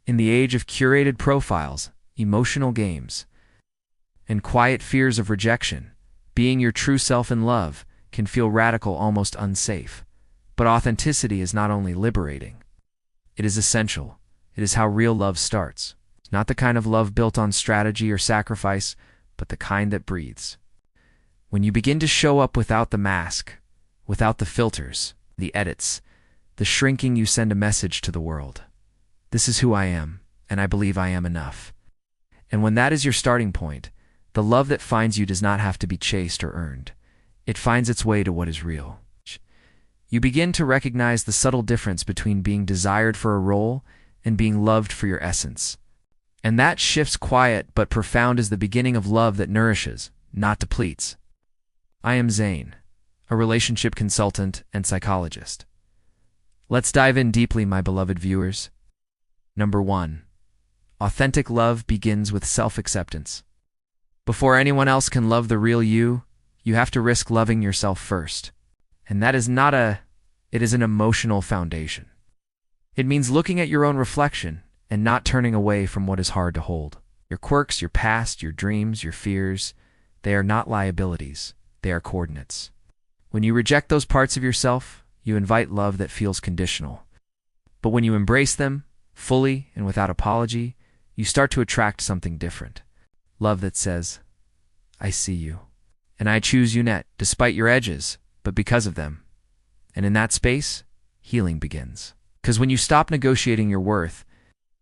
In the age of curated profiles, emotional games, and quiet fears of rejection, being your true self in love can feel radical, almost unsafe. But authenticity is not only liberating, it is essential. It is how real love starts. Not the kind of love built on strategy or sacrifice, but the kind that breathes. When you begin to show up without the mask, without the filters, the edits, the shrinking, you send a message to the world. This is who I am, and I believe I am enough. And when that is your starting point, the love that finds you does not have to be chased or earned. It finds its way to what is real. You begin to recognize the subtle difference between being desired for a role and being loved for your essence. And that shift's quiet but profound is the beginning of love that nourishes, not depletes. I am Zane, a relationship consultant and psychologist. Let's dive in deeply, my beloved viewers. Number 1. Authentic love begins with self-acceptance. Before anyone else can love the real you, you have to risk loving yourself first. And that is it is an emotional foundation. It means looking at your own reflection and not turning away from what is hard to hold. Your quirks, your past, your dreams, your fears, they are not liabilities. They are coordinates. When you reject those parts of yourself, you invite love that feels conditional. But when you embrace them, fully and without apology, you start to attract something different. Love that says, I see you, and I choose you not despite your edges, but because of them. And in that space, healing begins. Because when you stop negotiating your worth,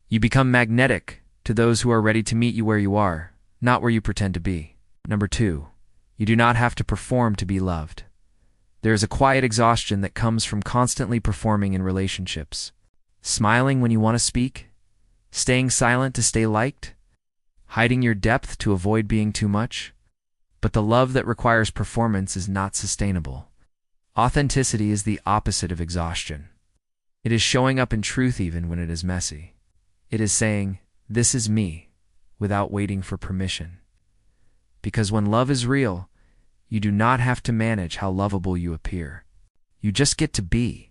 you become magnetic to those who are ready to meet you where you are, not where you pretend to be. Number 2, you do not have to perform to be loved. There is a quiet exhaustion that comes from constantly performing in relationships. Smiling when you want to speak, staying silent to stay liked, hiding your depth to avoid being too much. But the love that requires performance is not sustainable. Authenticity is the opposite of exhaustion. It is showing up in truth even when it is messy. It is saying, this is me, without waiting for permission. Because when love is real, you do not have to manage how lovable you appear. You just get to be.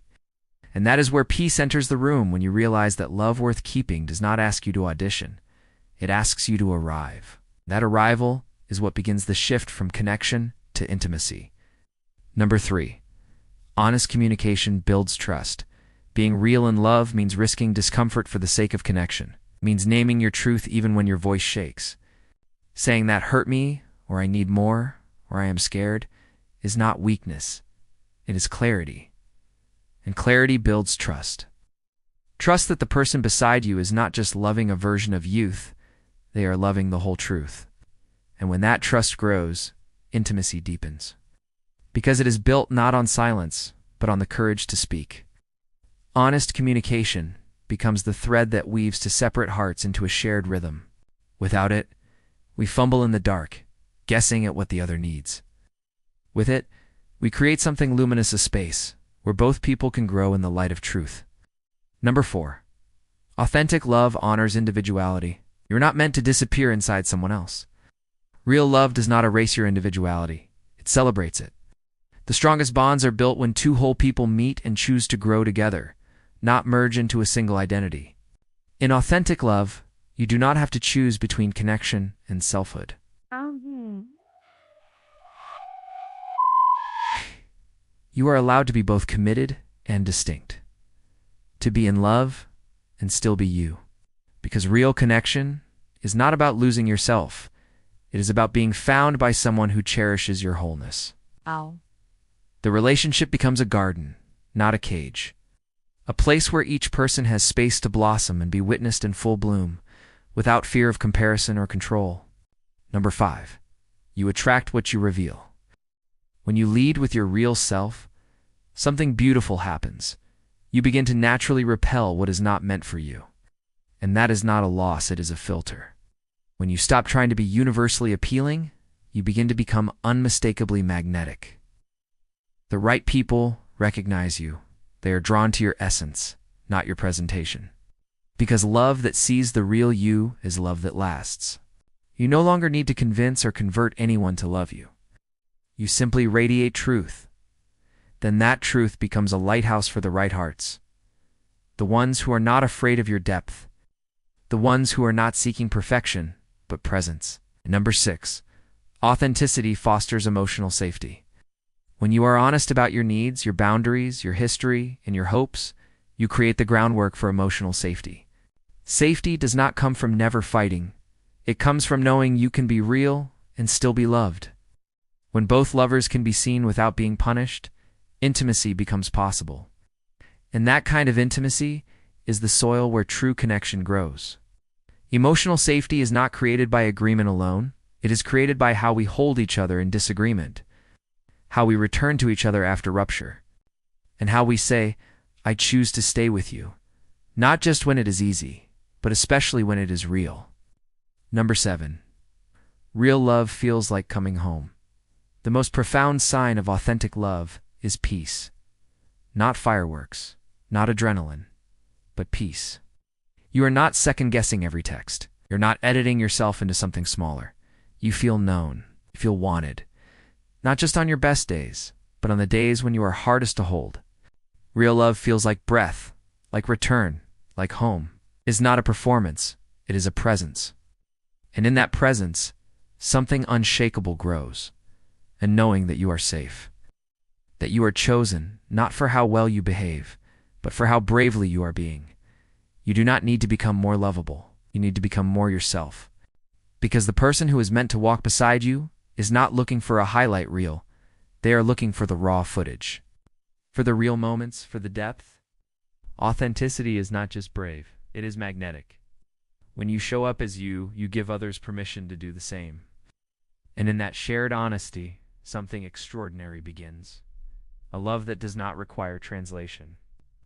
And that is where peace enters the room, when you realize that love worth keeping does not ask you to audition. It asks you to arrive. That arrival is what begins the shift from connection to intimacy. Number 3, honest communication builds trust. Being real in love means risking discomfort for the sake of connection. It means naming your truth even when your voice shakes. Saying that hurt me, or I need more, or I am scared, is not weakness. It is clarity. And clarity builds trust. Trust that the person beside you is not just loving a version of youth, they are loving the whole truth. And when that trust grows, intimacy deepens. Because it is built not on silence, but on the courage to speak. Honest communication becomes the thread that weaves two separate hearts into a shared rhythm. Without it, we fumble in the dark, guessing at what the other needs. With it, we create something luminous, a space where both people can grow in the light of truth. Number 4, authentic love honors individuality. You're not meant to disappear inside someone else. Real love does not erase your individuality. It celebrates it. The strongest bonds are built when two whole people meet and choose to grow together, not merge into a single identity. In authentic love, you do not have to choose between connection and selfhood. You are allowed to be both committed and distinct. To be in love and still be you. Because real connection is not about losing yourself. It is about being found by someone who cherishes your wholeness. The relationship becomes a garden, not a cage. A place where each person has space to blossom and be witnessed in full bloom, without fear of comparison or control. Number 5, you attract what you reveal. When you lead with your real self, something beautiful happens. You begin to naturally repel what is not meant for you. And that is not a loss, it is a filter. When you stop trying to be universally appealing, you begin to become unmistakably magnetic. The right people recognize you. They are drawn to your essence, not your presentation. Because love that sees the real you is love that lasts. You no longer need to convince or convert anyone to love you. You simply radiate truth. Then that truth becomes a lighthouse for the right hearts. The ones who are not afraid of your depth, the ones who are not seeking perfection, but presence. Number 6. Authenticity fosters emotional safety. When you are honest about your needs, your boundaries, your history, and your hopes, you create the groundwork for emotional safety. Safety does not come from never fighting. It comes from knowing you can be real and still be loved. When both lovers can be seen without being punished, intimacy becomes possible. And that kind of intimacy is the soil where true connection grows. Emotional safety is not created by agreement alone. It is created by how we hold each other in disagreement, how we return to each other after rupture, and how we say, "I choose to stay with you," not just when it is easy, but especially when it is real. Number 7. Real love feels like coming home. The most profound sign of authentic love is peace. Not fireworks, not adrenaline, but peace. You are not second-guessing every text. You're not editing yourself into something smaller. You feel known. You feel wanted. Not just on your best days, but on the days when you are hardest to hold. Real love feels like breath, like return, like home. It is not a performance. It is a presence. And in that presence, something unshakable grows. And knowing that you are safe. That you are chosen, not for how well you behave, but for how bravely you are being. You do not need to become more lovable. You need to become more yourself. Because the person who is meant to walk beside you is not looking for a highlight reel. They are looking for the raw footage. For the real moments, for the depth. Authenticity is not just brave, it is magnetic. When you show up as you, you give others permission to do the same. And in that shared honesty, something extraordinary begins. A love that does not require translation.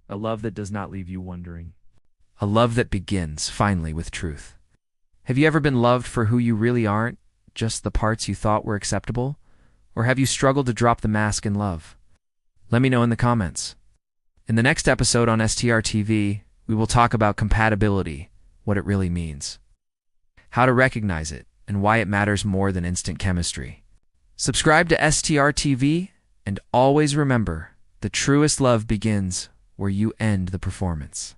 A love that does not leave you wondering. A love that begins, finally, with truth. Have you ever been loved for who you really aren't, just the parts you thought were acceptable? Or have you struggled to drop the mask in love? Let me know in the comments. In the next episode on STR TV, we will talk about compatibility, what it really means, how to recognize it, and why it matters more than instant chemistry. Subscribe to STR TV, and always remember, the truest love begins where you end the performance.